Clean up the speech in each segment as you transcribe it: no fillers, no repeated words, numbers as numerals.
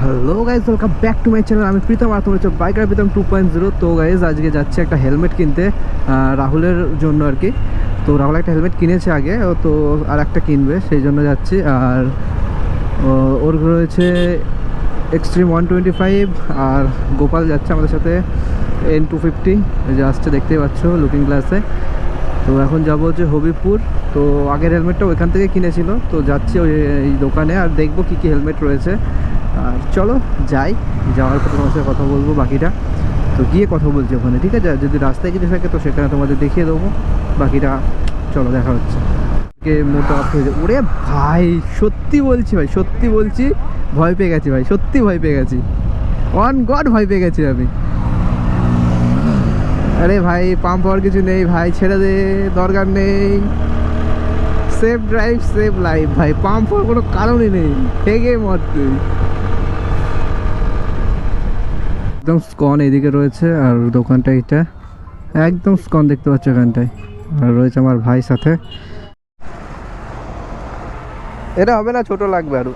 Hello guys, welcome back to my channel. আমি প্রীতম আর তোমার হচ্ছে বাইকার প্রীতম 2.0। তো গাইজ আজকে যাচ্ছে একটা হেলমেট কিনতে রাহুলের জন্য আর কি। তো রাহুল একটা হেলমেট কিনেছে আগে, তো আর একটা কিনবে, সেই জন্য যাচ্ছি। আর ওর রয়েছে এক্সট্রিম 125, আর গোপাল যাচ্ছে আমাদের সাথে N250 যে আসছে, দেখতেই পাচ্ছ লুকিং গ্লাসে। তো এখন যাবো হচ্ছে হবিপুর। তো আগের হেলমেটটা ওইখান থেকে কিনেছিল, তো যাচ্ছি ওই এই দোকানে আর দেখবো কী কী হেলমেট রয়েছে। আর চলো যাই, যাওয়ার পর তোমার সাথে কথা বলবো বাকিটা। তো গিয়ে কথা বলছি ওখানে, ঠিক আছে? যদি রাস্তায় কিছু থাকে তো সেখানে তোমাদের দেখিয়ে দেবো বাকিটা। চলো দেখা হচ্ছে। কে মোটা অফ হয়ে যায়। ওরে ভাই, সত্যি বলছি ভাই, সত্যি বলছি, ভয় পেয়ে গেছি ভাই, সত্যি ভয় পেয়ে গেছি, অন গড ভয় পেয়ে গেছি আমি। আরে ভাই, পাম্প হওয়ার কিছু নেই ভাই, ছেড়ে দে, দরকার নেই। সেফ ড্রাইভ সেভ লাইফ ভাই, পাম্প হওয়ার কোনো কারণই নেই, হেগে মর তুই। একদম স্কন এদিকে রয়েছে, আর দোকানটা এটা একদম স্কন দেখতে পাচ্ছ এখানটায়। আর রয়েছে আমার ভাই সাথে। এটা হবে না, ছোট লাগবে আরো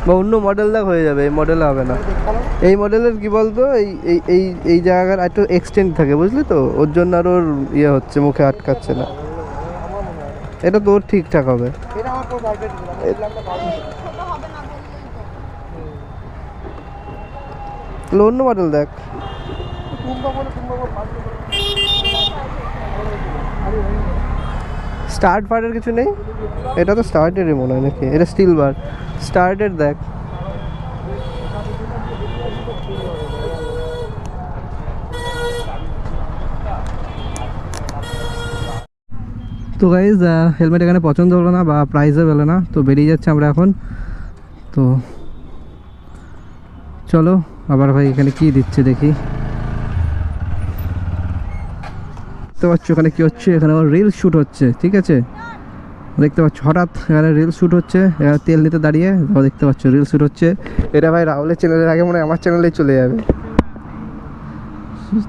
বা অন্য মডেল দেখ হয়ে যাবে, এই মডেলে হবে না। এই মডেলের কি বলতো, এই এই এই এই জায়গার একটু এক্সটেন্ড থাকে, বুঝলি তো, ওর জন্য আর ওর ইয়ে হচ্ছে, মুখে আটকাচ্ছে না। এটা তোর ঠিকঠাক হবে। অন্য মডেল দেখ। স্টার্ট বারের কিছু নেই, এটা তো স্টার্টেরই মনে হয় নাকি, এটা স্টিল বার। স্টার্টের দেখ। তো গাইজ হেলমেট এখানে পছন্দ হলো না বা প্রাইসও পেলো না, তো বেরিয়ে যাচ্ছে আমরা এখন। তো চলো আবার ভাই এখানে কি দিচ্ছে দেখি। দেখতে পাচ্ছ এখানে কি হচ্ছে, এখানে আবার রিল শ্যুট হচ্ছে, ঠিক আছে? দেখতে পাচ্ছ হঠাৎ এখানে রিল শ্যুট হচ্ছে, এখানে তেল নিতে দাঁড়িয়ে দেখতে পাচ্ছ রিল শ্যুট হচ্ছে। এটা ভাই রাহুলের চ্যানেলের আগে মনে হয় আমার চ্যানেলেই চলে যাবে,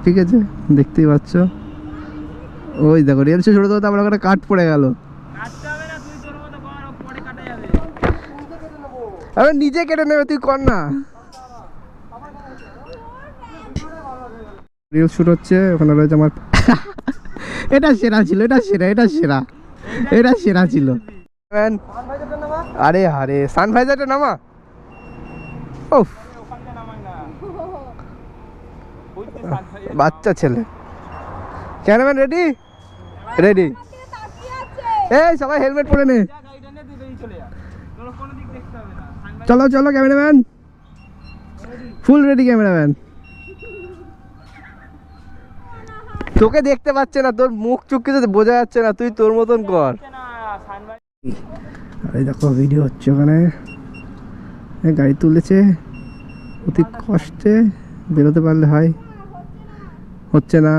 ঠিক আছে? দেখতেই পাচ্ছ, ওই দেখো রিল শ্যুট ছোটো তো, তারপরে ওখানে কাট পড়ে গেল। আরে নিজে কেটে নেবে, তুই কর না। রিল শ্যুট হচ্ছে, ওখানে রয়েছে আমার এটা সেরা ছিল, এটা সেরা, এটা সেরা, এটা সেরা ছিল। আরে আরে সানভাইজারটা নামা। ওফ, বাচ্চা ছেলে। Cameraman ready? রেডি। এই সবাই হেলমেট পরে নে। চলো চলো ক্যামেরাম্যান, ফুল রেডি ক্যামেরাম্যান। তোকে দেখতে পাচ্ছে না, তোর মুখ চুখ কিছু বোঝা যাচ্ছে না, তুই তোর মতন কর। আরে দেখো ভিডিও হচ্ছে ওখানে, গাড়ি তুলেছে অতি কষ্টে, বেরোতে পারলে হয়, হচ্ছে না।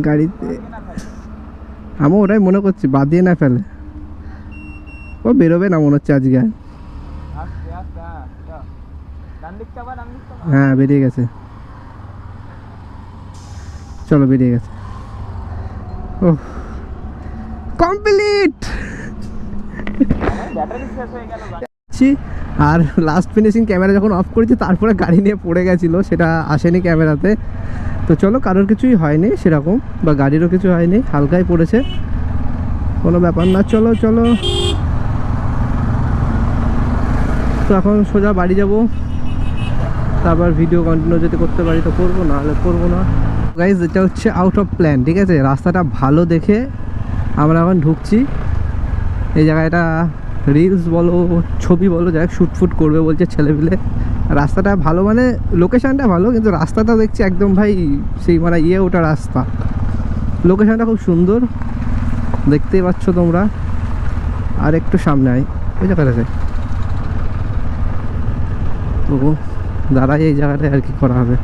গাড়িতে আমি ওটাই মনে করছি, বাদ দিয়ে না ফেলে, ও বেরোবে না মনে হচ্ছে আজকে। হ্যাঁ বেরিয়ে গেছে, চলো বেরিয়ে গেছে। ও কমপ্লিট। আর লাস্ট ফিনিশিং ক্যামেরা যখন অফ করেছি, তারপরে গাড়ি নিয়ে পড়ে গেছিলো, সেটা আসেনি ক্যামেরাতে। তো চলো, কারোর কিছুই হয়নি সেরকম, বা গাড়িরও কিছু হয়নি, হালকাই পড়েছে, কোনো ব্যাপার না। চলো চলো, তো এখন সোজা বাড়ি যাব, তারপর ভিডিও কন্টিনিউ যদি করতে পারি তো করবো, নাহলে করবো না। গাইজ এটা হচ্ছে আউট অফ প্ল্যান, ঠিক আছে? রাস্তাটা ভালো দেখে আমরা এখন ঢুকছি এই জায়গাটা। রিলস বলো, ছবি বলো, যাই শ্যুট ফুট করবে বলছে ছেলেপিলে। রাস্তাটা ভালো মানে লোকেশানটা ভালো, কিন্তু রাস্তাটা দেখছি একদম ভাই সেই মানে ওটা রাস্তা, লোকেশানটা খুব সুন্দর, দেখতেই পাচ্ছ তোমরা। আর একটু সামনে আয়, ওই জায়গাটাতে তো দাঁড়াই, এই জায়গাটায় আর কি করা হবে।